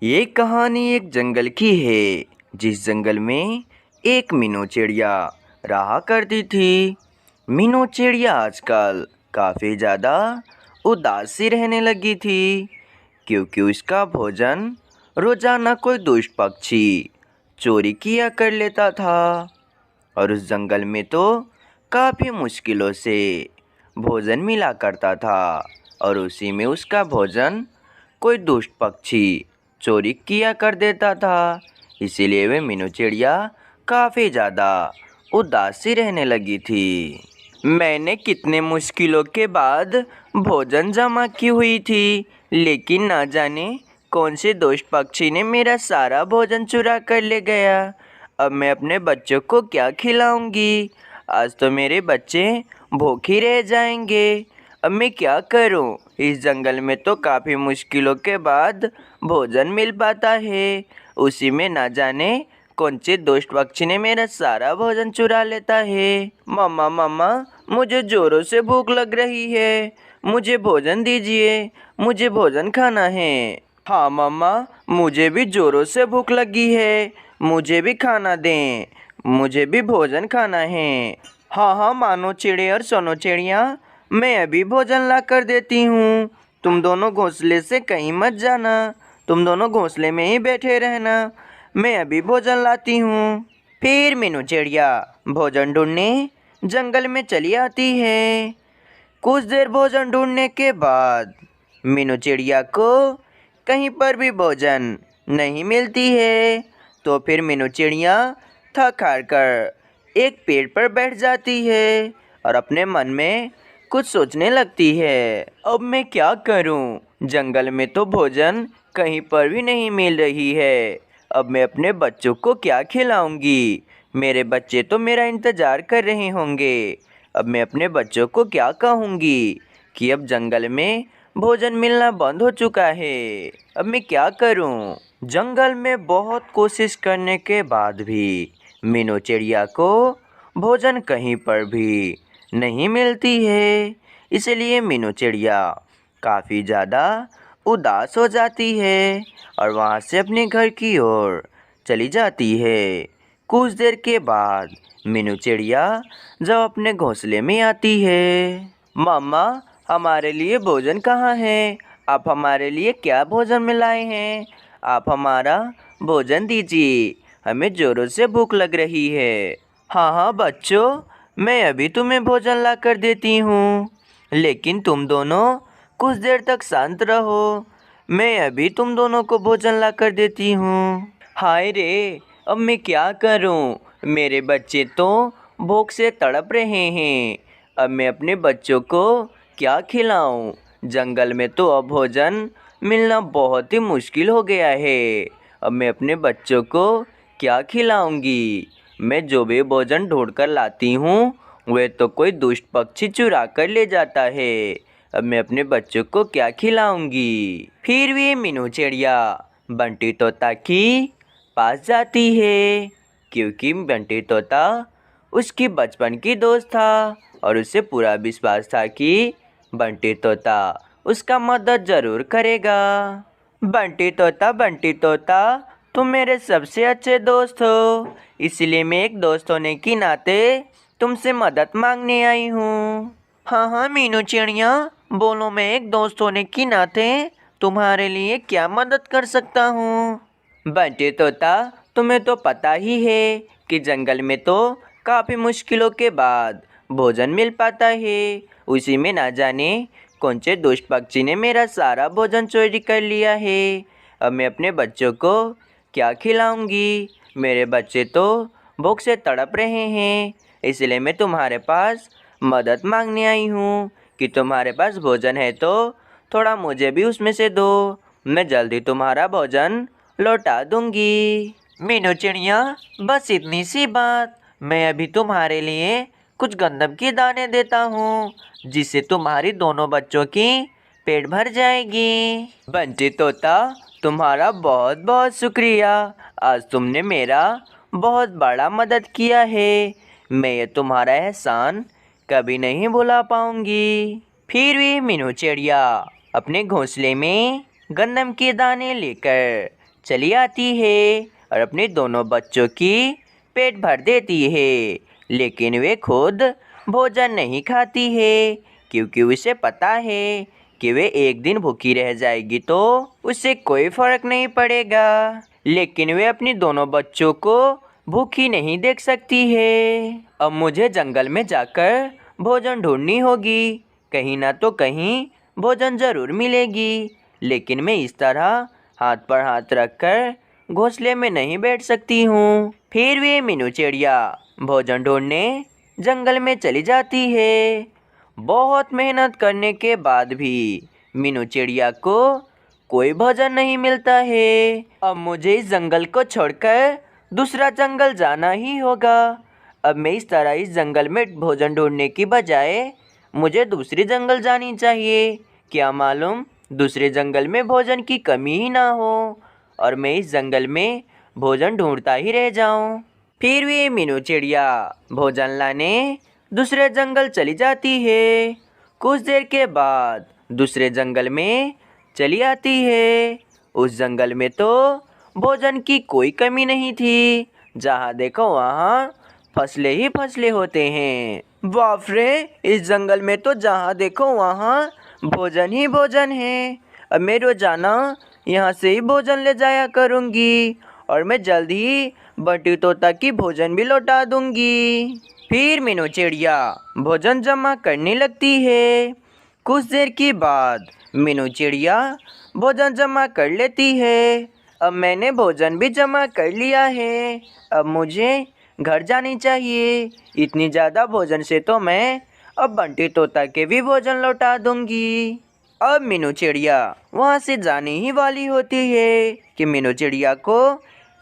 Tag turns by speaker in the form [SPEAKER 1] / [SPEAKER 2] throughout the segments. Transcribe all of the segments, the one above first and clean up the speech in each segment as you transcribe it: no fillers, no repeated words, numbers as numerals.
[SPEAKER 1] ये कहानी एक जंगल की है। जिस जंगल में एक मीनू चिड़िया रहा करती थी। मीनू चिड़िया आजकल काफ़ी ज़्यादा उदास सी रहने लगी थी, क्योंकि उसका भोजन रोज़ाना कोई दुष्ट पक्षी चोरी किया कर लेता था। और उस जंगल में तो काफ़ी मुश्किलों से भोजन मिला करता था, और उसी में उसका भोजन कोई दुष्ट पक्षी चोरी किया कर देता था। इसीलिए वे मीनू चिड़िया काफ़ी ज़्यादा उदास सी रहने लगी थी। मैंने कितने मुश्किलों के बाद भोजन जमा की हुई थी, लेकिन ना जाने कौन से दुष्ट पक्षी ने मेरा सारा भोजन चुरा कर ले गया। अब मैं अपने बच्चों को क्या खिलाऊंगी? आज तो मेरे बच्चे भूखे रह जाएंगे। अब मैं क्या करूं? इस जंगल में तो काफ़ी मुश्किलों के बाद भोजन मिल पाता है, उसी में ना जाने कौन से दुष्ट पक्षी ने मेरा सारा भोजन चुरा लेता है। मम्मा मम्मा, मुझे ज़ोरों से भूख लग रही है, मुझे भोजन दीजिए, मुझे भोजन खाना है। हाँ मम्मा, मुझे भी ज़ोरों से भूख लगी है, मुझे भी खाना दें, मुझे भी भोजन खाना है। हाँ हाँ मानो चिड़िया और सोनो चिड़िया, मैं अभी भोजन ला कर देती हूँ। तुम दोनों घोंसले से कहीं मत जाना, तुम दोनों घोंसले में ही बैठे रहना, मैं अभी भोजन लाती हूँ। फिर मीनू चिड़िया भोजन ढूंढने जंगल में चली आती है। कुछ देर भोजन ढूंढने के बाद मीनू चिड़िया को कहीं पर भी भोजन नहीं मिलती है। तो फिर मीनू चिड़िया थक हार कर एक पेड़ पर बैठ जाती है और अपने मन में कुछ सोचने लगती है। अब मैं क्या करूं? जंगल में तो भोजन कहीं पर भी नहीं मिल रही है। अब मैं अपने बच्चों को क्या खिलाऊंगी? मेरे बच्चे तो मेरा इंतज़ार कर रहे होंगे। अब मैं अपने बच्चों को क्या कहूँगी कि अब जंगल में भोजन मिलना बंद हो चुका है। अब मैं क्या करूँ? जंगल में बहुत कोशिश करने के बाद भी मीनू चिड़िया को भोजन कहीं पर भी नहीं मिलती है। इसलिए मीनू चिड़िया काफ़ी ज़्यादा उदास हो जाती है और वहाँ से अपने घर की ओर चली जाती है। कुछ देर के बाद मीनू चिड़िया जब अपने घोंसले में आती है। मम्मा, हमारे लिए भोजन कहाँ है? आप हमारे लिए क्या भोजन में लाए हैं? आप हमारा भोजन दीजिए, हमें ज़ोरों से भूख लग रही है। हाँ हाँ बच्चों, मैं अभी तुम्हें भोजन ला कर देती हूँ, लेकिन तुम दोनों कुछ देर तक शांत रहो, मैं अभी तुम दोनों को भोजन ला कर देती हूँ। हाय रे, अब मैं क्या करूँ? मेरे बच्चे तो भूख से तड़प रहे हैं। अब मैं अपने बच्चों को क्या खिलाऊँ? जंगल में तो अब भोजन मिलना बहुत ही मुश्किल हो गया है। अब मैं अपने बच्चों को क्या खिलाऊंगी? मैं जो भी भोजन ढूंढ कर लाती हूँ, वह तो कोई दुष्ट पक्षी चुरा कर ले जाता है। अब मैं अपने बच्चों को क्या खिलाऊंगी? फिर भी मीनू चिड़िया बंटी तोता की पास जाती है, क्योंकि बंटी तोता उसकी बचपन की दोस्त था और उसे पूरा विश्वास था कि बंटी तोता उसका मदद ज़रूर करेगा। बंटी तोता, तुम मेरे सबसे अच्छे दोस्त हो, इसलिए मैं एक दोस्त होने की नाते तुमसे मदद मांगने आई हूँ। हाँ हाँ मीनू चिड़िया, बोलो, मैं एक दोस्त होने की नाते तुम्हारे लिए क्या मदद कर सकता हूँ? बंटी तोता, तुम्हें तो पता ही है कि जंगल में तो काफ़ी मुश्किलों के बाद भोजन मिल पाता है, उसी में ना जाने कौन से दुष्ट पक्षी ने मेरा सारा भोजन चोरी कर लिया है। अब मैं अपने बच्चों को क्या खिलाऊंगी? मेरे बच्चे तो भूख से तड़प रहे हैं, इसलिए मैं तुम्हारे पास मदद मांगने आई हूँ कि तुम्हारे पास भोजन है तो थोड़ा मुझे भी उसमें से दो, मैं जल्दी तुम्हारा भोजन लौटा दूंगी। मीनू चिड़िया, बस इतनी सी बात, मैं अभी तुम्हारे लिए कुछ गंदम के दाने देता हूँ, जिससे तुम्हारी दोनों बच्चों की पेट भर जाएगी। बंटी तोता, तुम्हारा बहुत बहुत शुक्रिया, आज तुमने मेरा बहुत बड़ा मदद किया है, मैं ये तुम्हारा एहसान कभी नहीं भुला पाऊंगी। फिर भी मीनू चिड़िया अपने घोंसले में गंदम के दाने लेकर चली आती है और अपने दोनों बच्चों की पेट भर देती है, लेकिन वे खुद भोजन नहीं खाती है क्योंकि उसे पता है कि वे एक दिन भूखी रह जाएगी तो उससे कोई फर्क नहीं पड़ेगा। लेकिन वे अपनी दोनों बच्चों को भूखी नहीं देख सकती है। अब मुझे जंगल में जाकर भोजन ढूंढनी होगी, कहीं ना तो कहीं भोजन ज़रूर मिलेगी। लेकिन मैं इस तरह हाथ पर हाथ रखकर घोंसले में नहीं बैठ सकती हूँ। फिर वे मीनू चिड़िया भोजन ढूंढने जंगल में चली जाती है। बहुत मेहनत करने के बाद भी मीनू चिड़िया को कोई भोजन नहीं मिलता है। अब मुझे इस जंगल को छोड़कर दूसरा जंगल जाना ही होगा। अब मैं इस तरह इस जंगल में भोजन ढूंढने की बजाय मुझे दूसरी जंगल जानी चाहिए। क्या मालूम दूसरे जंगल में भोजन की कमी ही ना हो और मैं इस जंगल में भोजन ढूंढता ही रह जाऊं। फिर वे मीनू चिड़िया भोजन लाने दूसरे जंगल चली जाती है। कुछ देर के बाद दूसरे जंगल में चली आती है। उस जंगल में तो भोजन की कोई कमी नहीं थी। जहाँ देखो वहाँ फसलें ही फसलें होते हैं। बाप रे, इस जंगल में तो जहाँ देखो वहाँ भोजन ही भोजन है। अब मैं रोजाना यहाँ से ही भोजन ले जाया करूँगी और मैं जल्द ही बंटी तोता की भोजन भी लौटा दूँगी। फिर मीनू चिड़िया भोजन जमा करने लगती है। कुछ देर के बाद मीनू चिड़िया भोजन जमा कर लेती है। अब मैंने भोजन भी जमा कर लिया है। अब मुझे घर जानी चाहिए। इतनी ज़्यादा भोजन से तो मैं अब बंटी तोता के भी भोजन लौटा दूंगी। अब मीनू चिड़िया वहाँ से जाने ही वाली होती है कि मीनू चिड़िया को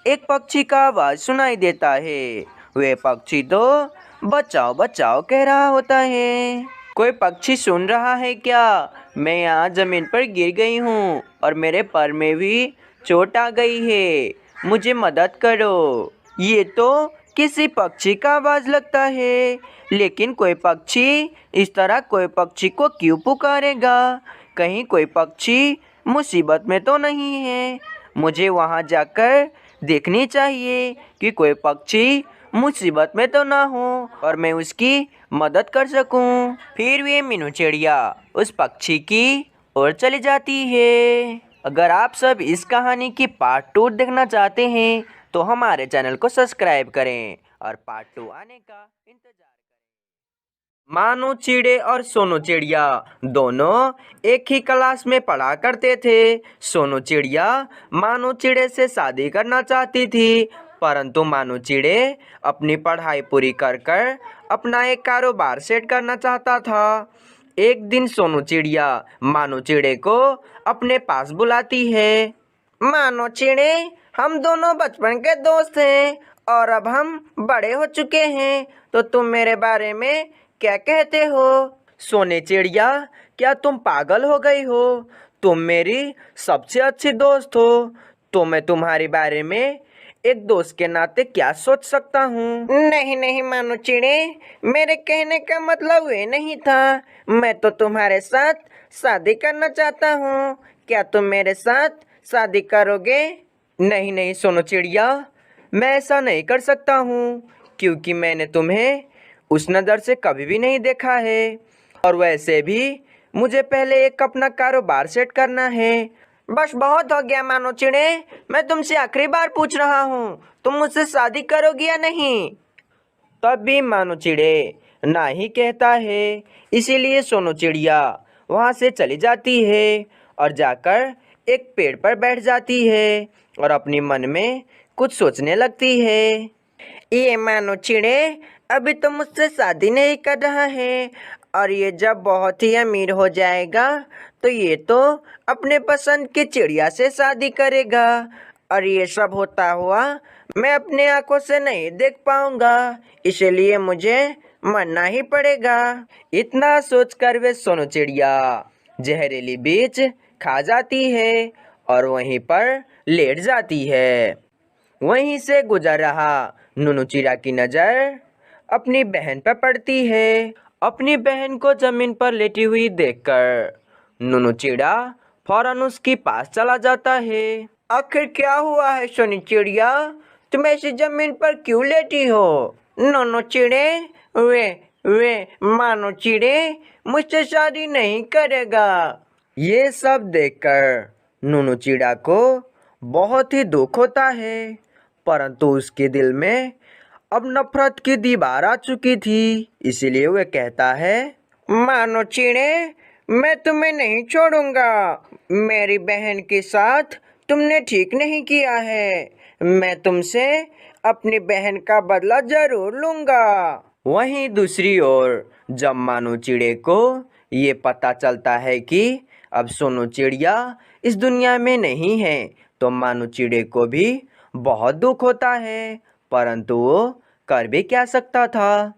[SPEAKER 1] एक पक्षी का आवाज़ सुनाई देता है। वह पक्षी तो बचाओ बचाओ कह रहा होता है। कोई पक्षी सुन रहा है क्या? मैं यहाँ ज़मीन पर गिर गई हूँ और मेरे पैर में भी चोट आ गई है, मुझे मदद करो। ये तो किसी पक्षी का आवाज़ लगता है, लेकिन कोई पक्षी इस तरह कोई पक्षी को क्यों पुकारेगा? कहीं कोई पक्षी मुसीबत में तो नहीं है। मुझे वहाँ जाकर देखनी चाहिए कि कोई पक्षी मुसीबत में तो ना हो और मैं उसकी मदद कर सकूं। फिर वे मीनू चिड़िया उस पक्षी की ओर चली जाती है। अगर आप सब इस कहानी की पार्ट 2 देखना चाहते हैं तो हमारे चैनल को सब्सक्राइब करें और पार्ट 2 आने का इंतजार करें। मानू चिड़े और सोनू चिड़िया दोनों एक ही क्लास में पढ़ा करते थे। सोनू चिड़िया मानू चिड़े से शादी करना चाहती थी, परंतु मानू चिड़े अपनी पढ़ाई पूरी कर कर अपना एक कारोबार सेट करना चाहता था। एक दिन सोनू चिड़िया मानू चिड़े को अपने पास बुलाती है। मानू चिड़े, हम दोनों बचपन के दोस्त हैं और अब हम बड़े हो चुके हैं, तो तुम मेरे बारे में क्या कहते हो? सोने चिड़िया, क्या तुम पागल हो गई हो? तुम मेरी सबसे अच्छी दोस्त हो, तो मैं तुम्हारे बारे में एक दोस्त के नाते क्या सोच सकता हूँ? नहीं नहीं मानू चिड़े, मेरे कहने का मतलब ये नहीं था। मैं तो तुम्हारे साथ शादी करना चाहता हूँ। क्या तुम मेरे साथ शादी करोगे? नहीं नहीं सोनू चिड़िया, मैं ऐसा नहीं कर सकता हूँ, क्योंकि मैंने तुम्हें उस नज़र से कभी भी नहीं देखा है और वैसे भी मुझे पहले एक अपना कारोबार सेट करना है। बस बहुत हो गया मानू चिड़े, मैं तुमसे आखिरी बार पूछ रहा हूँ, तुम मुझसे शादी करोगी या नहीं? तब भी मानू चिड़े ना ही कहता है। इसीलिए सोनू चिड़िया वहाँ से चली जाती है और जाकर एक पेड़ पर बैठ जाती है और अपने मन में कुछ सोचने लगती है। ये मानू चिड़े अभी तो मुझसे शादी नहीं कर रहा है और ये जब बहुत ही अमीर हो जाएगा तो ये तो अपने पसंद की चिड़िया से शादी करेगा और ये सब होता हुआ मैं अपने आंखों से नहीं देख पाऊंगा, इसलिए मुझे मरना ही पड़ेगा। इतना सोचकर वे सोनू चिड़िया जहरीली बीज खा जाती है और वहीं पर लेट जाती है। वहीं से गुजर रहा नूनू चिड़िया की नज़र अपनी बहन पर पड़ती है। अपनी बहन को जमीन पर लेटी हुई देखकर नूनू चिड़िया फौरन उसके पास चला जाता है। आखिर क्या हुआ है सोनी चिड़िया, तुम ऐसी जमीन पर क्यों लेटी हो? नोनो चिड़े, वे वे मानो चिड़े मुझसे शादी नहीं करेगा। ये सब देखकर नूनू चिड़ा को बहुत ही दुख होता है, परंतु उसके दिल में अब नफरत की दीवार आ चुकी थी, इसीलिए वह कहता है, मानो चिड़े, मैं तुम्हें नहीं छोड़ूंगा। मेरी बहन के साथ तुमने ठीक नहीं किया है। मैं तुमसे अपनी बहन का बदला जरूर लूंगा। वहीं दूसरी ओर जब मानो चिड़े को ये पता चलता है कि अब सोनू चिड़िया इस दुनिया में नहीं है, तो मानो चिड़े को भी बहुत दुख होता है, परंतु वो कर भी क्या सकता था।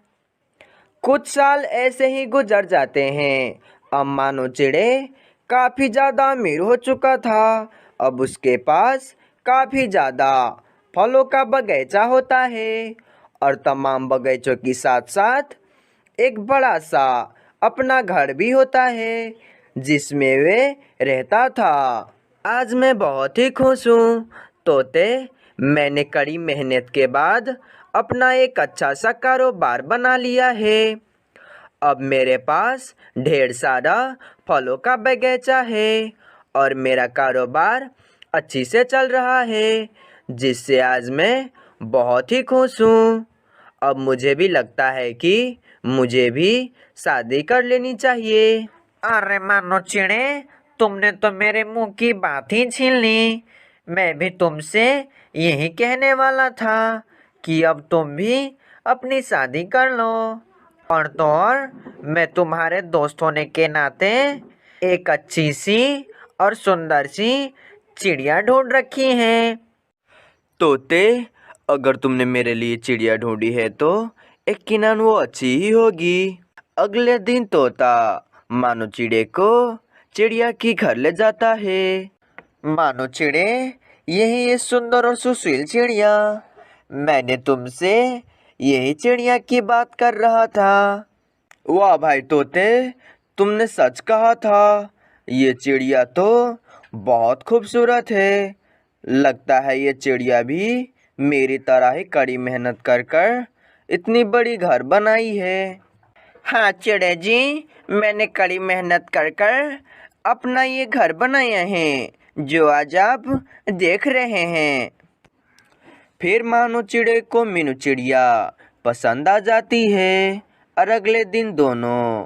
[SPEAKER 1] कुछ साल ऐसे ही गुजर जाते हैं। अब मानो चिड़े काफ़ी ज़्यादा अमीर हो चुका था। अब उसके पास काफ़ी ज़्यादा फलों का बगीचा होता है और तमाम बगीचों के साथ साथ एक बड़ा सा अपना घर भी होता है जिसमें वे रहता था। आज मैं बहुत ही खुश हूँ तोते, मैंने कड़ी मेहनत के बाद अपना एक अच्छा सा कारोबार बना लिया है। अब मेरे पास ढेर सारा फलों का बगीचा है और मेरा कारोबार अच्छी से चल रहा है, जिससे आज मैं बहुत ही खुश हूँ। अब मुझे भी लगता है कि मुझे भी शादी कर लेनी चाहिए। अरे मानो चिड़े, तुमने तो मेरे मुंह की बात ही छीन ली। मैं भी तुमसे यही कहने वाला था कि अब तुम भी अपनी शादी कर लो। और तो और मैं तुम्हारे दोस्त होने के नाते एक अच्छी सी और सुंदर सी चिड़िया ढूंढ रखी है। तोते, अगर तुमने मेरे लिए चिड़िया ढूंढी है तो यकीनन वो अच्छी ही होगी। अगले दिन तोता मानो चिड़े को चिड़िया की घर ले जाता है। मानो चिड़े, यही ये सुंदर और सुशील चिड़िया, मैंने तुमसे यही चिड़िया की बात कर रहा था। वाह भाई तोते, तुमने सच कहा था। ये चिड़िया तो बहुत खूबसूरत है। लगता है ये चिड़िया भी मेरी तरह ही कड़ी मेहनत कर कर इतनी बड़ी घर बनाई है। हाँ चिड़े जी, मैंने कड़ी मेहनत कर कर अपना ये घर बनाया है जो आज आप देख रहे हैं। फिर मानो चिड़े को मीनू चिड़िया पसंद आ जाती है और अगले दिन दोनों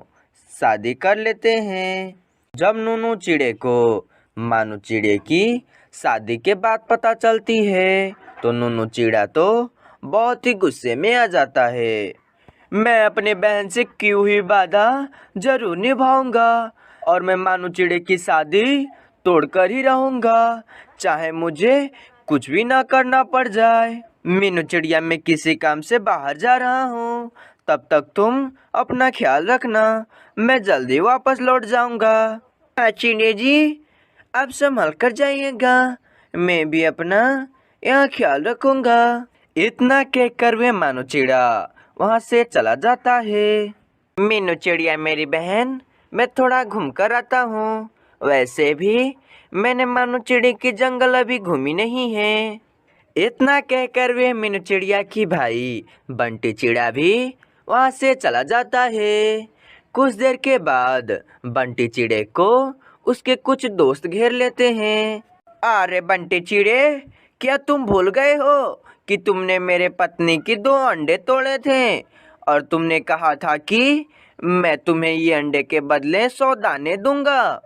[SPEAKER 1] शादी कर लेते हैं। जब नूनू चिड़े को मानो चिड़े की शादी के बाद पता चलती है तो नूनू चिड़ा तो बहुत ही गुस्से में आ जाता है। मैं अपने बहन से की हुई वादा जरूर निभाऊंगा और मैं मानो चिड़े की शादी तोड़कर ही रहूंगा, चाहे मुझे कुछ भी ना करना पड़ जाए। मीनू चिड़िया, मैं किसी काम से बाहर जा रहा हूँ, तब तक तुम अपना ख्याल रखना, मैं जल्दी वापस लौट जाऊंगा। हाँ चिड़िया जी, आप संभल कर जाइएगा, मैं भी अपना यहाँ ख्याल रखूंगा। इतना कहकर वे मानो चिड़ा वहाँ से चला जाता है। मीनू चिड़िया मेरी बहन, मैं थोड़ा घूम कर आता हूँ। वैसे भी मैंने मानो चिड़ी की जंगल अभी घूमी नहीं है। इतना कहकर वे मीनू चिड़िया की भाई बंटी चिड़ा भी वहाँ से चला जाता है। कुछ देर के बाद बंटी चिड़े को उसके कुछ दोस्त घेर लेते हैं। अरे बंटी चिड़े, क्या तुम भूल गए हो कि तुमने मेरे पत्नी की 2 अंडे तोड़े थे और तुमने कहा था कि मैं तुम्हें ये अंडे के बदले 100 दाने दूंगा।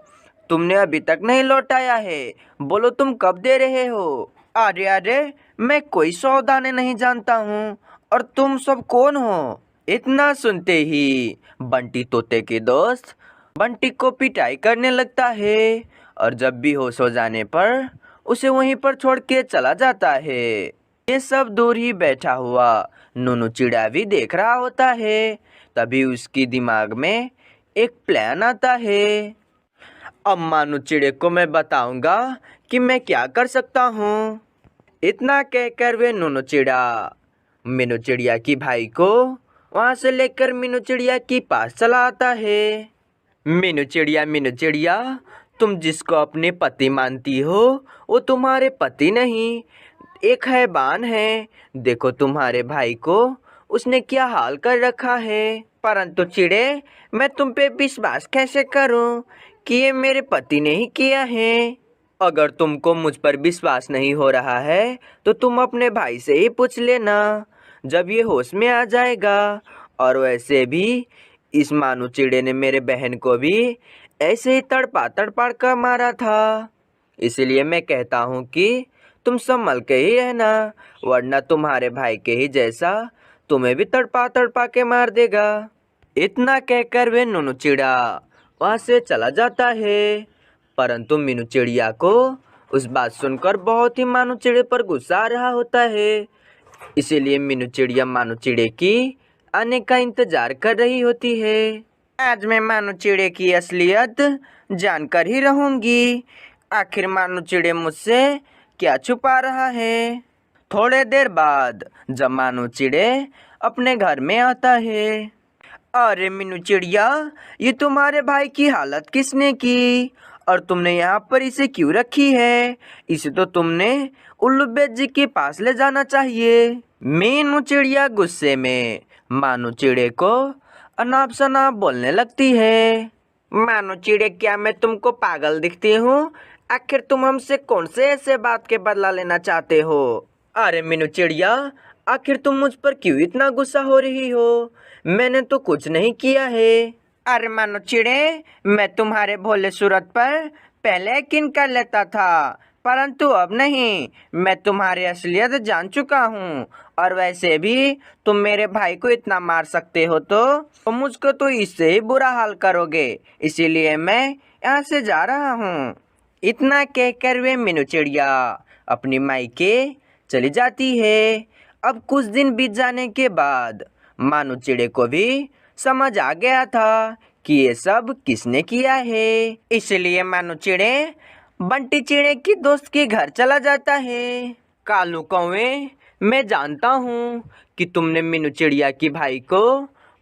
[SPEAKER 1] तुमने अभी तक नहीं लौटाया है, बोलो तुम कब दे रहे हो? अरे अरे, मैं कोई 100 दाने नहीं जानता हूँ और तुम सब कौन हो? इतना सुनते ही बंटी तोते के दोस्त बंटी को पिटाई करने लगता है और जब भी होश हो जाने पर उसे वहीं पर छोड़ के चला जाता है। ये सब दूर ही बैठा हुआ नूनू चिड़ा भी देख रहा होता है। तभी उसकी दिमाग में एक प्लान आता है। अब मानो चिड़े को मैं बताऊंगा कि मैं क्या कर सकता हूँ। इतना कहकर वे नूनू चिड़ा मीनू चिड़िया की भाई को वहाँ से लेकर मीनू चिड़िया के पास चला आता है। मीनू चिड़िया, तुम जिसको अपने पति मानती हो वो तुम्हारे पति नहीं, एक हैवान है। देखो तुम्हारे भाई को उसने क्या हाल कर रखा है। परंतु चिड़े, मैं तुम पे विश्वास कैसे करूं कि ये मेरे पति ने ही किया है। अगर तुमको मुझ पर विश्वास नहीं हो रहा है तो तुम अपने भाई से ही पूछ लेना, जब ये होश में आ जाएगा। और वैसे भी इस मानू चिड़े ने मेरे बहन को भी ऐसे ही तड़पा तड़पा कर मारा था। इसलिए मैं कहता हूँ कि तुम संभल के ही रहना, वरना तुम्हारे भाई के ही जैसा तुम्हें भी तड़पा तड़पा के मार देगा। इतना कहकर वे नुनू चिड़ा वहाँ से चला जाता है। परंतु मीनू चिड़िया को उस बात सुनकर बहुत ही मानू चिड़े पर गुस्सा आ रहा होता है। इसीलिए मीनू चिड़िया मानू चिड़े की आने का इंतजार कर रही होती है। आज मैं मानू चिड़े की असलियत जानकर ही रहूंगी। आखिर मानू चिड़े मुझसे क्या छुपा रहा है। थोड़े देर बाद जब मानू चिड़े अपने घर में आता है। अरे मीनू चिड़िया, ये तुम्हारे भाई की हालत किसने की और तुमने यहाँ पर इसे क्यों रखी है? इसे तो तुमने उल्लू बेट जी के पास ले जाना चाहिए। मीनू चिड़िया गुस्से में मानू चिड़े को अनाप शनाप बोलने लगती है। मानू चिड़े, क्या मैं तुमको पागल दिखती हूँ? आखिर तुम हमसे कौन से ऐसे बात के बदला लेना चाहते हो? अरे मीनू चिड़िया, आखिर तुम मुझ पर क्यों इतना गुस्सा हो रही हो? मैंने तो कुछ नहीं किया है। अरे मानू चिड़े, मैं तुम्हारे भोले सूरत पर पहले यकीन कर लेता था, परंतु अब नहीं। मैं तुम्हारी असलियत जान चुका हूँ। और वैसे भी तुम मेरे भाई को इतना मार सकते हो तो मुझको तो इससे ही बुरा हाल करोगे। इसीलिए मैं यहाँ से जा रहा हूँ। इतना कहकर वे मीनू चिड़िया अपनी मायके चली जाती है। अब कुछ दिन बीत जाने के बाद मानू चिड़े को भी समझ आ गया था कि ये सब किसने किया है। इसलिए मानू चिड़े बंटी चिड़े की दोस्त के घर चला जाता है। कालू कौवे, मैं जानता हूँ कि तुमने मीनू चिड़िया की भाई को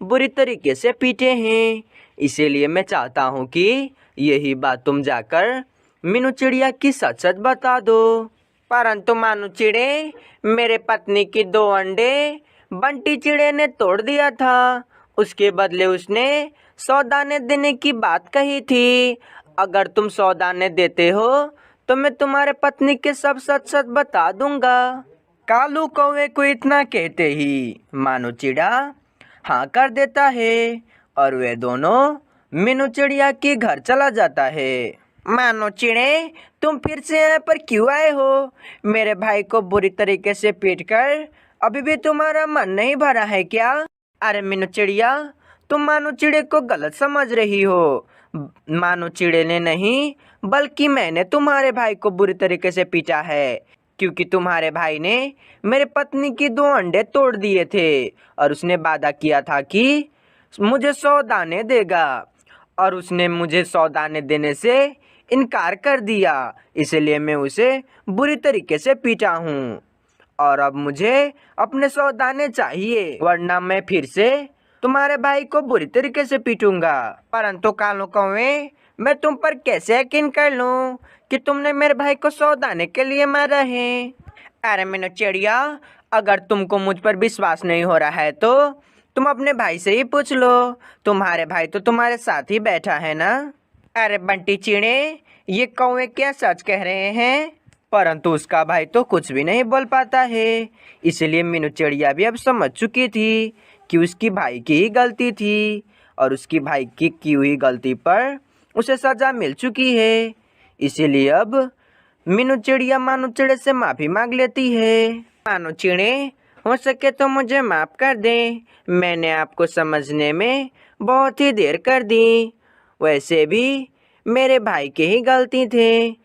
[SPEAKER 1] बुरी तरीके से पीटे हैं। इसीलिए मैं चाहता हूँ कि यही बात तुम जाकर मीनू चिड़िया की सच सच बता दो। परंतु मानू चिड़े, मेरे पत्नी की 2 अंडे बंटी चिड़े ने तोड़ दिया था। उसके बदले उसने 100 दाने देने की बात कही थी। अगर तुम 100 दाने देते हो तो मैं तुम्हारे पत्नी के सब सच सच बता दूंगा। कालू कौवे को इतना कहते ही मानू चिड़ा हाँ कर देता है और वे दोनों मीनू चिड़िया के घर चला जाता है। मानू चिड़े, तुम फिर से यहाँ पर क्यों आए हो? मेरे भाई को बुरी तरीके से पीटकर अभी भी तुम्हारा मन नहीं भरा है क्या? अरे मीनू चिड़िया, तुम मानू चिड़े को गलत समझ रही हो। मानू चिड़े ने नहीं, बल्कि मैंने तुम्हारे भाई को बुरी तरीके से पीटा है, क्योंकि तुम्हारे भाई ने मेरे पत्नी की 2 अंडे तोड़ दिए थे और उसने वादा किया था कि मुझे 100 दाने देगा, और उसने मुझे 100 दाने देने से इनकार कर दिया। इसलिए मैं उसे बुरी तरीके से पीटा हूँ और अब मुझे अपने 100 दाने चाहिए, वरना मैं फिर से तुम्हारे भाई को बुरी तरीके से पीटूंगा। परंतु कालू कौवे, मैं तुम पर कैसे यकीन कर लूं कि तुमने मेरे भाई को 100 दाने के लिए मारा है? अरे मीनू चिड़िया, अगर तुमको मुझ पर विश्वास नहीं हो रहा है तो तुम अपने भाई से ही पूछ लो। तुम्हारे भाई तो तुम्हारे साथ ही बैठा है ना। अरे बंटी चिड़े, ये कौवे क्या सच कह रहे हैं? परंतु उसका भाई तो कुछ भी नहीं बोल पाता है। इसलिए मीनू चिड़िया भी अब समझ चुकी थी कि उसकी भाई की ही गलती थी और उसकी भाई की हुई गलती पर उसे सज़ा मिल चुकी है। इसीलिए अब मीनू चिड़िया मानू चिड़े से माफ़ी मांग लेती है। मानू चिड़े, हो सके तो मुझे माफ़ कर दें, मैंने आपको समझने में बहुत ही देर कर दी। वैसे भी मेरे भाई की ही गलती थी।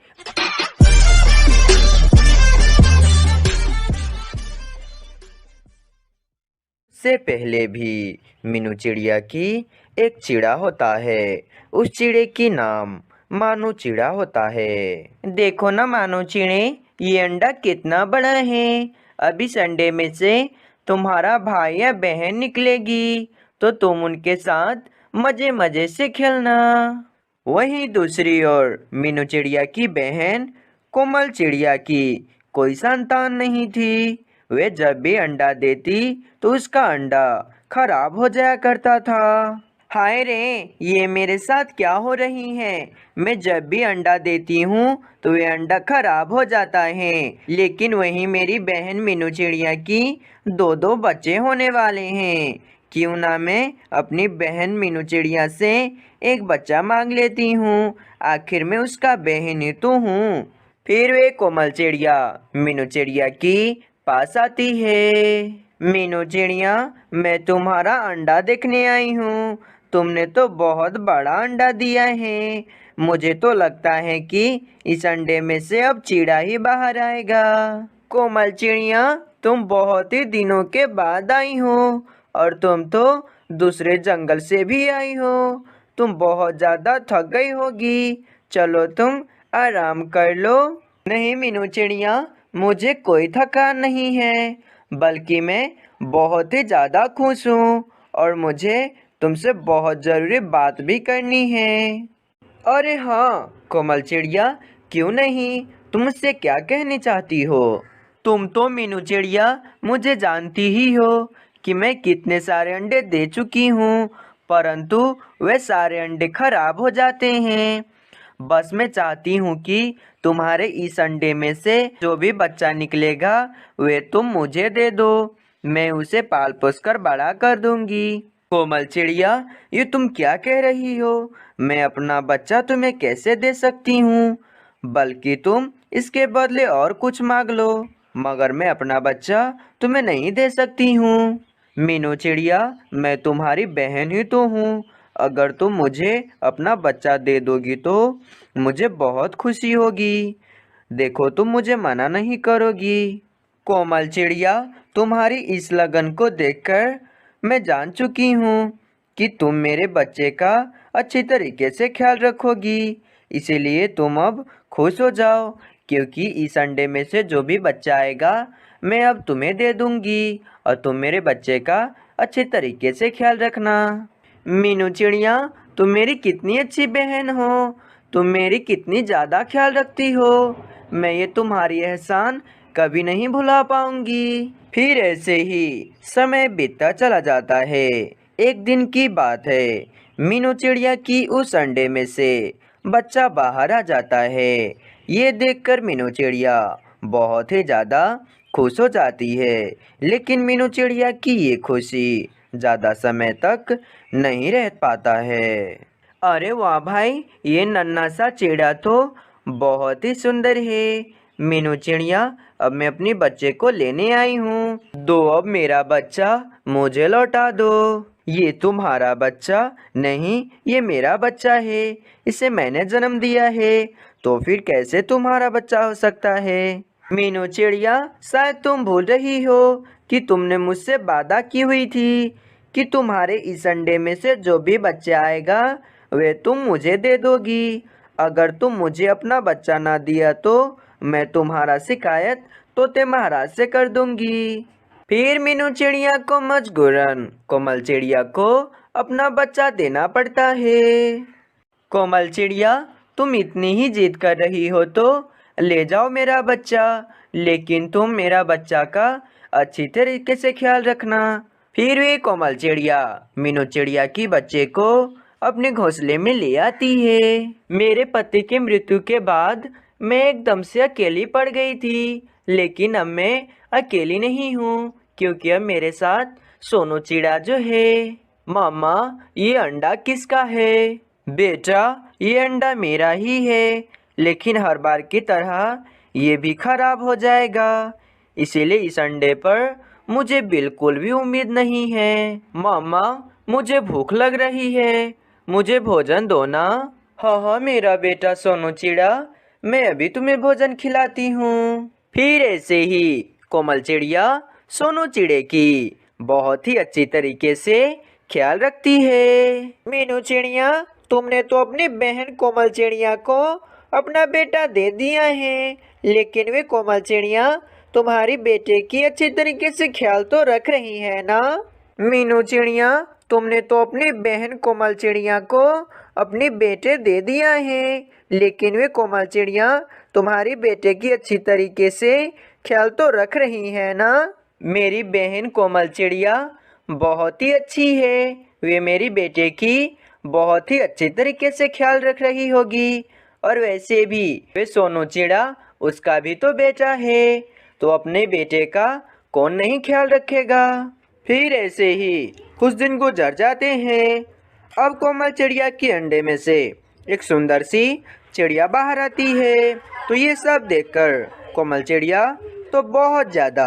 [SPEAKER 1] से पहले भी मीनू चिड़िया की एक चिड़ा होता है। उस चिड़े की नाम मानू चिड़ा होता है। देखो ना मानू चिड़े, ये अंडा कितना बड़ा है। अभी इस अंडे में से तुम्हारा भाई या बहन निकलेगी तो तुम उनके साथ मजे मजे से खेलना। वहीं दूसरी ओर मीनू चिड़िया की बहन कोमल चिड़िया की कोई संतान नहीं थी। वे जब भी अंडा देती तो उसका अंडा खराब हो जाया करता था। हाय रे, ये मेरे साथ क्या हो रही है। मैं जब भी अंडा देती हूँ तो वे अंडा खराब हो जाता है, लेकिन वहीं मेरी बहन मीनू चिड़िया की दो दो बच्चे होने वाले हैं। क्यों ना मैं अपनी बहन मीनू चिड़िया से एक बच्चा मांग लेती हूँ, आखिर में उसका बहन ही तो हूँ। फिर वे कोमल चिड़िया मीनू चिड़िया की पास आती है। मीनू चिड़िया, मैं तुम्हारा अंडा देखने आई हूँ। तुमने तो बहुत बड़ा अंडा दिया है। मुझे तो लगता है कि इस अंडे में से अब चीड़ा ही बाहर आएगा। कोमल चिड़िया, तुम बहुत ही दिनों के बाद आई हो और तुम तो दूसरे जंगल से भी आई हो। तुम बहुत ज़्यादा थक गई होगी। चलो तुम आराम कर लो। नहीं मीनू चिड़िया, मुझे कोई थकान नहीं है, बल्कि मैं बहुत ही ज़्यादा खुश हूँ और मुझे तुमसे बहुत ज़रूरी बात भी करनी है। अरे हाँ कोमल चिड़िया, क्यों नहीं, तुम मुझसे क्या कहनी चाहती हो? तुम तो मीनू चिड़िया मुझे जानती ही हो कि मैं कितने सारे अंडे दे चुकी हूँ, परंतु वे सारे अंडे खराब हो जाते हैं। बस मैं चाहती हूँ कि तुम्हारे इस अंडे में से जो भी बच्चा निकलेगा वे तुम मुझे दे दो। मैं उसे पाल पोस कर बड़ा कर दूंगी। कोमल चिड़िया, ये तुम क्या कह रही हो? मैं अपना बच्चा तुम्हें कैसे दे सकती हूँ? बल्कि तुम इसके बदले और कुछ मांग लो, मगर मैं अपना बच्चा तुम्हें नहीं दे सकती हूँ। मीनू चिड़िया, मैं तुम्हारी बहन ही तो हूँ। अगर तुम मुझे अपना बच्चा दे दोगी तो मुझे बहुत खुशी होगी। देखो तुम मुझे मना नहीं करोगी। कोमल चिड़िया, तुम्हारी इस लगन को देखकर मैं जान चुकी हूँ कि तुम मेरे बच्चे का अच्छी तरीके से ख्याल रखोगी। इसीलिए तुम अब खुश हो जाओ, क्योंकि इस अंडे में से जो भी बच्चा आएगा मैं अब तुम्हें दे दूंगी और तुम मेरे बच्चे का अच्छे तरीके से ख्याल रखना। मीनू चिड़िया, तुम मेरी कितनी अच्छी बहन हो। तुम मेरी कितनी ज़्यादा ख्याल रखती हो। मैं ये तुम्हारी एहसान कभी नहीं भुला पाऊंगी। फिर ऐसे ही समय बीतता चला जाता है। एक दिन की बात है, मीनू चिड़िया की उस अंडे में से बच्चा बाहर आ जाता है। ये देखकर मीनू चिड़िया बहुत ही ज़्यादा खुश हो जाती है, लेकिन मीनू चिड़िया की ये खुशी ज़्यादा समय तक नहीं रह पाता है। अरे वाह भाई, ये नन्हा सा चिड़िया तो बहुत ही सुंदर है। मीनू चिड़िया, अब मैं अपने बच्चे को लेने आई हूँ। दो अब मेरा बच्चा मुझे लौटा दो। ये तुम्हारा बच्चा नहीं, ये मेरा बच्चा है। इसे मैंने जन्म दिया है, तो फिर कैसे तुम्हारा बच्चा हो सकता है? मीनू चिड़िया, शायद तुम भूल रही हो कि तुमने मुझसे वादा की हुई थी कि तुम्हारे इस अंडे में से जो भी बच्चा आएगा वे तुम मुझे दे दोगी। अगर तुम मुझे अपना बच्चा ना दिया तो मैं तुम्हारा शिकायत तोते महाराज से कर दूंगी। फिर मीनू चिड़िया को मजबूरन कोमल चिड़िया को अपना बच्चा देना पड़ता है। कोमल चिड़िया, तुम इतनी ही जिद कर रही हो तो ले जाओ मेरा बच्चा, लेकिन तुम मेरा बच्चा का अच्छी तरीके से ख्याल रखना। फिर वे कोमल चिड़िया मीनू चिड़िया की बच्चे को अपने घोंसले में ले आती है। मेरे पति की मृत्यु के बाद मैं एकदम से अकेली पड़ गई थी, लेकिन अब मैं अकेली नहीं हूँ, क्योंकि अब मेरे साथ सोनू चिड़ा जो है। मामा, ये अंडा किसका है? बेटा, ये अंडा मेरा ही है, लेकिन हर बार की तरह ये भी खराब हो जाएगा। इसीलिए इस अंडे पर मुझे बिल्कुल भी उम्मीद नहीं है। मामा, मुझे भूख लग रही है, मुझे भोजन दो ना। हाँ हाँ मेरा बेटा सोनू चिड़ा, मैं अभी तुम्हें भोजन खिलाती हूँ। फिर ऐसे ही कोमल चिड़िया सोनू चिड़े की बहुत ही अच्छी तरीके से ख्याल रखती है। मीनू चिड़िया, तुमने तो अपनी बहन कोमल चिड़िया को अपना बेटा दे दिया है, लेकिन वे कोमल चिड़िया तुम्हारी बेटे की अच्छी तरीके से ख्याल तो रख रही है ना? मीनू चिड़िया, तुमने तो अपनी बहन कोमल चिड़िया को
[SPEAKER 2] अपने बेटे दे दिया है, लेकिन वे कोमल चिड़िया तुम्हारी बेटे की अच्छी तरीके से ख्याल तो रख रही है ना? मेरी बहन कोमल चिड़िया बहुत ही अच्छी है, वे मेरी बेटे की बहुत ही अच्छे तरीके से ख्याल रख रही होगी। और वैसे भी वे सोनू चिड़ा उसका भी तो बेटा है, तो अपने बेटे का कौन नहीं ख्याल रखेगा। फिर ऐसे ही कुछ दिन गुजर जाते हैं। अब कोमल चिड़िया के अंडे में से एक सुंदर सी चिड़िया बाहर आती है। तो ये सब देखकर कोमल चिड़िया तो बहुत ज़्यादा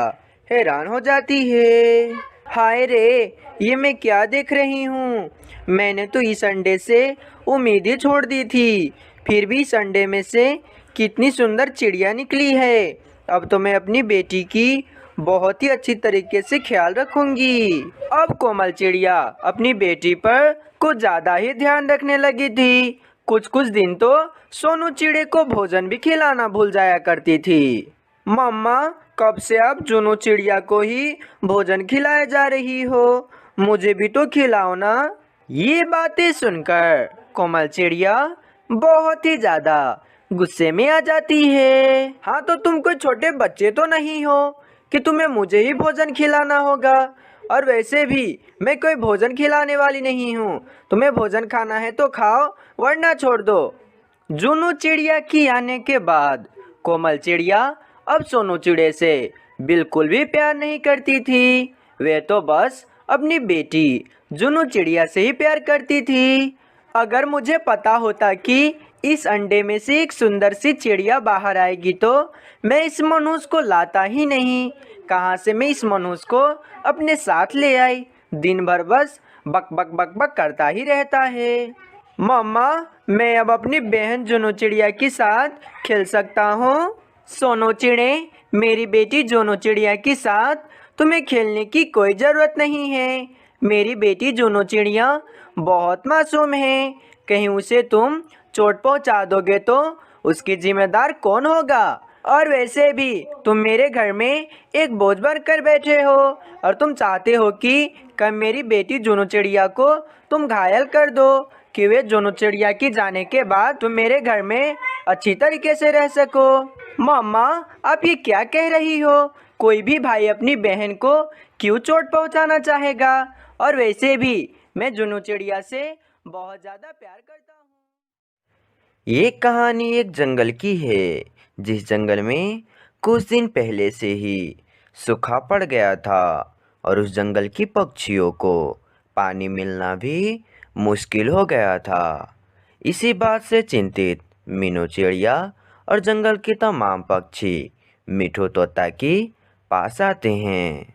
[SPEAKER 2] हैरान हो जाती है। हाय रे, ये मैं क्या देख रही हूँ? मैंने तो इस अंडे से उम्मीद ही छोड़ दी थी, फिर भी इस अंडे में से कितनी सुंदर चिड़िया निकली है। अब तो मैं अपनी बेटी की बहुत ही अच्छी तरीके से ख्याल रखूंगी। अब कोमल चिड़िया अपनी बेटी पर कुछ ज़्यादा ही ध्यान रखने लगी थी। कुछ कुछ दिन तो सोनू चिड़े को भोजन भी खिलाना भूल जाया करती थी। मम्मा, कब से आप जुनू चिड़िया को ही भोजन खिलाए जा रही हो? मुझे भी तो खिलाओ ना। ये बातें सुनकर कोमल चिड़िया बहुत ही ज्यादा गुस्से में आ जाती है। हाँ, तो तुम कोई छोटे बच्चे तो नहीं हो कि तुम्हें मुझे ही भोजन खिलाना होगा। और वैसे भी मैं कोई भोजन खिलाने वाली नहीं हूँ। तुम्हें भोजन खाना है तो खाओ, वरना छोड़ दो। जुनू चिड़िया की आने के बाद कोमल चिड़िया अब सोनू चिड़े से बिल्कुल भी प्यार नहीं करती थी। वे तो बस अपनी बेटी जुनू चिड़िया से ही प्यार करती थी। अगर मुझे पता होता कि इस अंडे में से एक सुंदर सी चिड़िया बाहर आएगी तो मैं इस मनुष्य को लाता ही नहीं। कहाँ से मैं इस मनुष्य को अपने साथ ले आई? दिन भर बस बक बक बक बक करता ही रहता है। मम्मा, मैं अब अपनी बहन जुनू चिड़िया के साथ खेल सकता हूँ? सोनू चिड़े, मेरी बेटी जुनू चिड़िया के साथ तुम्हें खेलने की कोई ज़रूरत नहीं है। मेरी बेटी जुनू चिड़िया बहुत मासूम है, कहीं उसे तुम चोट पहुंचा दोगे तो उसकी जिम्मेदार कौन होगा? और वैसे भी तुम मेरे घर में एक बोझ बनकर बैठे हो और तुम चाहते हो कि कब मेरी बेटी जुनू चिड़िया को तुम घायल कर दो कि वे जुनू चिड़िया की जाने के बाद तुम मेरे घर में अच्छी तरीके से रह सको। मम्मा, आप ये क्या कह रही हो? कोई भी भाई अपनी बहन को क्यों चोट पहुंचाना चाहेगा? और वैसे भी मैं जुनू चिड़िया से बहुत ज़्यादा प्यार करता हूँ।
[SPEAKER 1] ये कहानी एक जंगल की है, जिस जंगल में कुछ दिन पहले से ही सूखा पड़ गया था और उस जंगल की पक्षियों को पानी मिलना भी मुश्किल हो गया था। इसी बात से चिंतित मीनू चिड़िया और जंगल के तमाम पक्षी मिठू तोता के पास आते हैं।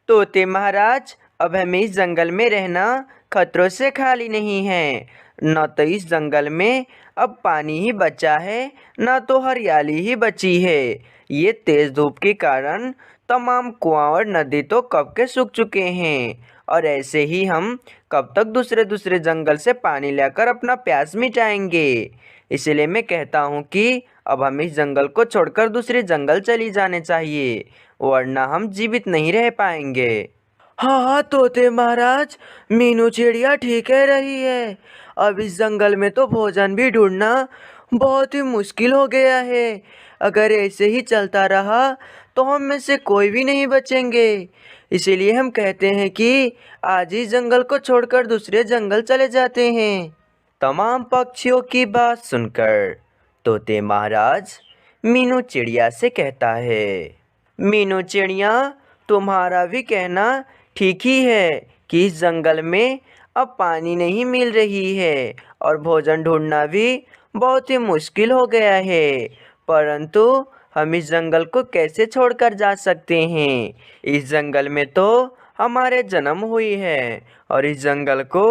[SPEAKER 2] तोते महाराज, अब हमें इस जंगल में रहना खतरों से खाली नहीं है। न तो इस जंगल में अब पानी ही बचा है, न तो हरियाली ही बची है। ये तेज धूप के कारण तमाम कुआं और नदी तो कब के सूख चुके हैं, और ऐसे ही हम कब तक दूसरे दूसरे जंगल से पानी लेकर अपना प्यास मिटाएंगे। इसलिए मैं कहता हूँ कि अब हम इस जंगल को छोड़कर दूसरे जंगल चली जाने चाहिए, वरना हम जीवित नहीं रह पाएंगे। हाँ हाँ तोते महाराज, मीनू चिड़िया ठीक कह रही है। अब इस जंगल में तो भोजन भी ढूंढना बहुत ही मुश्किल हो गया है। अगर ऐसे ही चलता रहा तो हम में से कोई भी नहीं बचेंगे। इसीलिए हम कहते हैं कि आज इस जंगल को छोड़कर दूसरे जंगल चले जाते हैं।
[SPEAKER 1] तमाम पक्षियों की बात सुनकर तोते महाराज मीनू चिड़िया से कहता है,
[SPEAKER 2] मीनू चिड़िया, तुम्हारा भी कहना ठीक ही है कि इस जंगल में अब पानी नहीं मिल रही है और भोजन ढूंढना भी बहुत ही मुश्किल हो गया है, परंतु हम इस जंगल को कैसे छोड़कर जा सकते हैं? इस जंगल में तो हमारे जन्म हुई है और इस जंगल को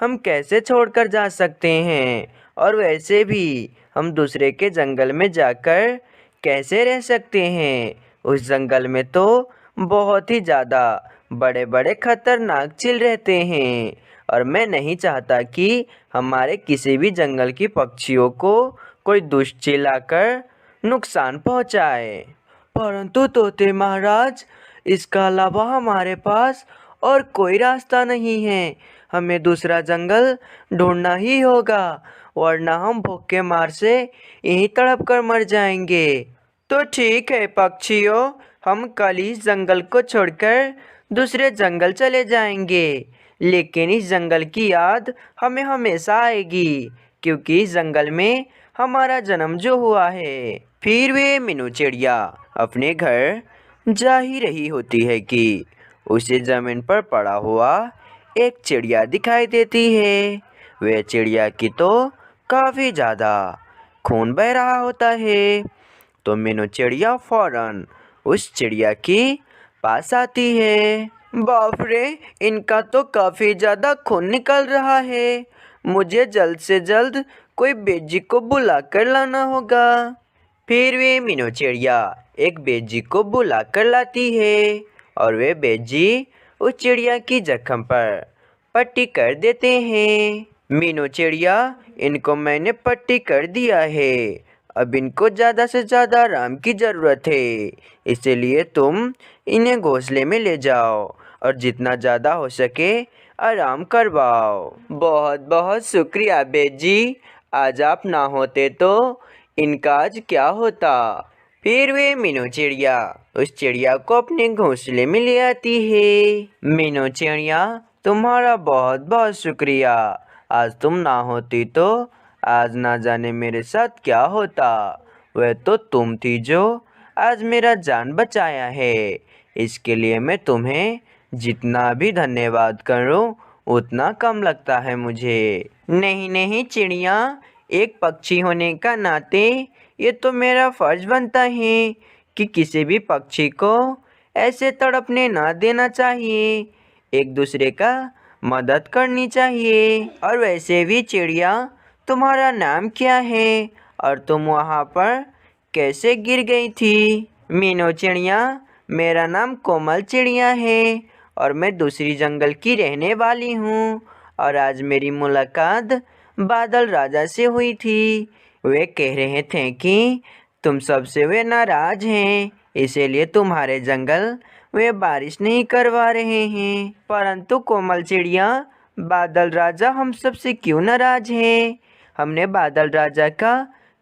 [SPEAKER 2] हम कैसे छोड़कर जा सकते हैं? और वैसे भी हम दूसरे के जंगल में जाकर कैसे रह सकते हैं? उस जंगल में तो बहुत ही ज़्यादा बड़े बड़े खतरनाक चील रहते हैं और मैं नहीं चाहता कि हमारे किसी भी जंगल की पक्षियों को कोई दुष्ट चील आकर नुकसान पहुंचाए। परंतु तोते महाराज, इसका अलावा हमारे पास और कोई रास्ता नहीं है। हमें दूसरा जंगल ढूंढना ही होगा, वरना हम भूख के मार से यहीं तड़प कर मर जाएंगे। तो ठीक है पक्षियों, हम कल इस जंगल को छोड़कर दूसरे जंगल चले जाएंगे, लेकिन इस जंगल की याद हमें हमेशा आएगी, क्योंकि इस जंगल में हमारा जन्म जो हुआ है। फिर वे मीनू चिड़िया अपने घर जा ही रही होती है कि उसे जमीन पर पड़ा हुआ एक चिड़िया दिखाई देती है। वह चिड़िया की तो काफ़ी ज़्यादा खून बह रहा होता है। तो मीनू चिड़िया फौरन उस चिड़िया के पास आती है। बाप रे, इनका तो काफ़ी ज़्यादा खून निकल रहा है, मुझे जल्द से जल्द कोई बेजी को बुला कर लाना होगा। फिर वे मीनू चिड़िया एक बेजी को बुला कर लाती है और वे बेजी उस चिड़िया की जख्म पर पट्टी कर देते हैं। मीनू चिड़िया, इनको मैंने पट्टी कर दिया है, अब इनको ज़्यादा से ज़्यादा आराम की ज़रूरत है, इसलिए तुम इन्हें घोंसले में ले जाओ और जितना ज़्यादा हो सके आराम करवाओ। बहुत बहुत शुक्रिया बेजी, आज आप ना होते तो इनका आज क्या होता। फिर वे मीनू चिड़िया उस चिड़िया को अपने घोंसले में ले आती है। मीनू चिड़िया, तुम्हारा बहुत बहुत शुक्रिया, आज तुम ना होती तो आज ना जाने मेरे साथ क्या होता। वह तो तुम थी जो आज मेरा जान बचाया है, इसके लिए मैं तुम्हें जितना भी धन्यवाद करूं उतना कम लगता है मुझे। नहीं नहीं चिड़िया, एक पक्षी होने का नाते ये तो मेरा फर्ज बनता है कि किसी भी पक्षी को ऐसे तड़पने ना देना चाहिए, एक दूसरे का मदद करनी चाहिए। और वैसे भी चिड़िया, तुम्हारा नाम क्या है और तुम वहाँ पर कैसे गिर गई थी? मीनू चिड़िया, मेरा नाम कोमल चिड़िया है और मैं दूसरी जंगल की रहने वाली हूँ, और आज मेरी मुलाकात बादल राजा से हुई थी। वे कह रहे थे कि तुम सबसे वे नाराज हैं, इसीलिए तुम्हारे जंगल वे बारिश नहीं करवा रहे हैं। परंतु कोमल चिड़िया, बादल राजा हम सबसे क्यों नाराज हैं? हमने बादल राजा का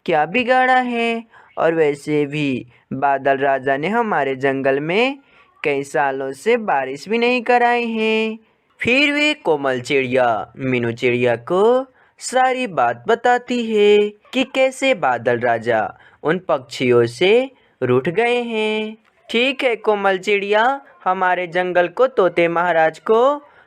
[SPEAKER 2] क्या बिगाड़ा है? और वैसे भी बादल राजा ने हमारे जंगल में कई सालों से बारिश भी नहीं कराई है। फिर वे कोमल चिड़िया मीनू चिड़िया को सारी बात बताती है कि कैसे बादल राजा उन पक्षियों से रूठ गए हैं। ठीक है कोमल चिड़िया, हमारे जंगल को तोते महाराज को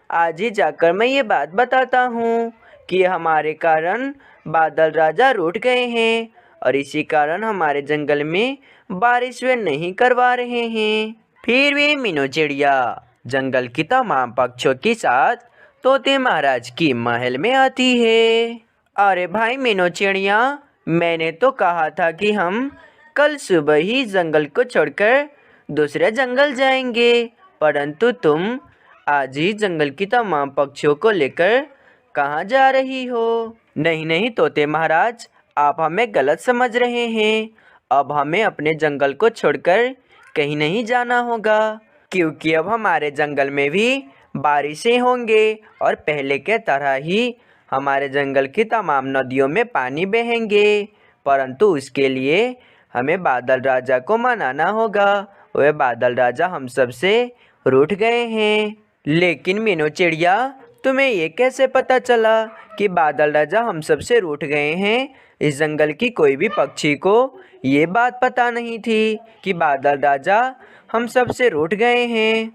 [SPEAKER 2] आज ही जाकर मैं ये बात बताता हूँ कि हमारे कारण बादल राजा रूठ गए हैं और इसी कारण हमारे जंगल में बारिश वे नहीं करवा रहे हैं। फिर वे मीनू चिड़िया जंगल की तमाम पक्षियों के साथ तोते महाराज की महल में आती है। अरे भाई मीनू चिड़िया, मैंने तो कहा था कि हम कल सुबह ही जंगल को छोड़कर दूसरे जंगल जाएंगे, परंतु तुम आज ही जंगल की तमाम पक्षियों को लेकर कहाँ जा रही हो? नहीं नहीं तोते महाराज, आप हमें गलत समझ रहे हैं। अब हमें अपने जंगल को छोड़कर कहीं नहीं जाना होगा, क्योंकि अब हमारे जंगल में भी बारिशें होंगे और पहले के तरह ही हमारे जंगल की तमाम नदियों में पानी बहेंगे। परंतु उसके लिए हमें बादल राजा को मनाना होगा, वह बादल राजा हम सब से रूठ गए हैं। लेकिन मीनू चिड़िया, तुम्हें ये कैसे पता चला कि बादल राजा हम सब से रूठ गए हैं? इस जंगल की कोई भी पक्षी को ये बात पता नहीं थी कि बादल राजा हम सब से रूठ गए हैं।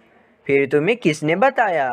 [SPEAKER 2] फिर तुम्हें किसने बताया?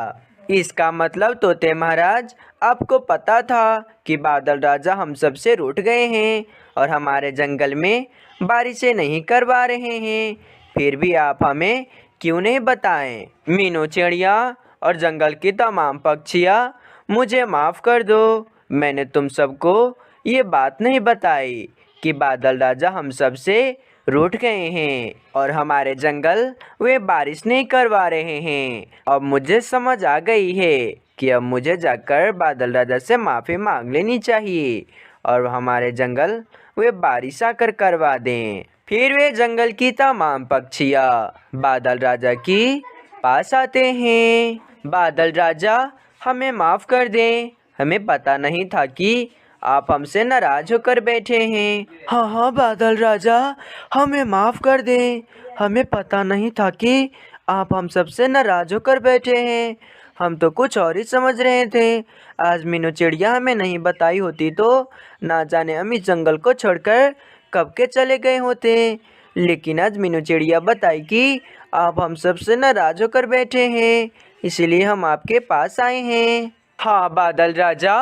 [SPEAKER 2] इसका मतलब तोते महाराज, आपको पता था कि बादल राजा हम सब से रूठ गए हैं और हमारे जंगल में बारिशें नहीं करवा रहे हैं, फिर भी आप हमें क्यों नहीं बताएं? मीनू चिड़िया और जंगल की तमाम पक्षियाँ, मुझे माफ़ कर दो, मैंने तुम सबको ये बात नहीं बताई कि बादल राजा हम सब से रूठ गए हैं और हमारे जंगल वे बारिश नहीं करवा रहे हैं। अब मुझे समझ आ गई है कि अब मुझे जाकर बादल राजा से माफ़ी मांग लेनी चाहिए और हमारे जंगल वे बारिश आकर करवा दें। फिर वे जंगल की तमाम पक्षियाँ बादल राजा की पास आते हैं। बादल राजा, हमें माफ़ कर दें, हमें पता नहीं था कि आप हमसे नाराज़ होकर बैठे हैं। हाँ हाँ बादल राजा, हमें माफ़ कर दें, हमें पता नहीं था कि आप हम सबसे नाराज़ होकर बैठे हैं। हम तो कुछ और ही समझ रहे थे। आज मीनू चिड़िया हमें नहीं बताई होती तो ना जाने हम इस जंगल को छोड़कर कब के चले गए होते। लेकिन आज मीनू चिड़िया बताई कि आप हम सबसे नाराज़ होकर बैठे हैं, इसीलिए हम आपके पास आए हैं। हाँ बादल राजा,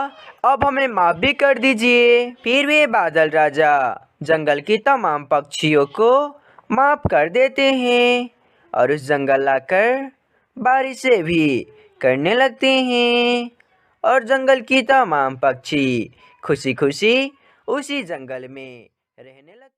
[SPEAKER 2] अब हमें माफ़ भी कर दीजिए। फिर वे बादल राजा जंगल की तमाम पक्षियों को माफ़ कर देते हैं और उस जंगल आकर बारिशें भी करने लगते हैं और जंगल की तमाम पक्षी खुशी खुशी उसी जंगल में रहने लगते हैं।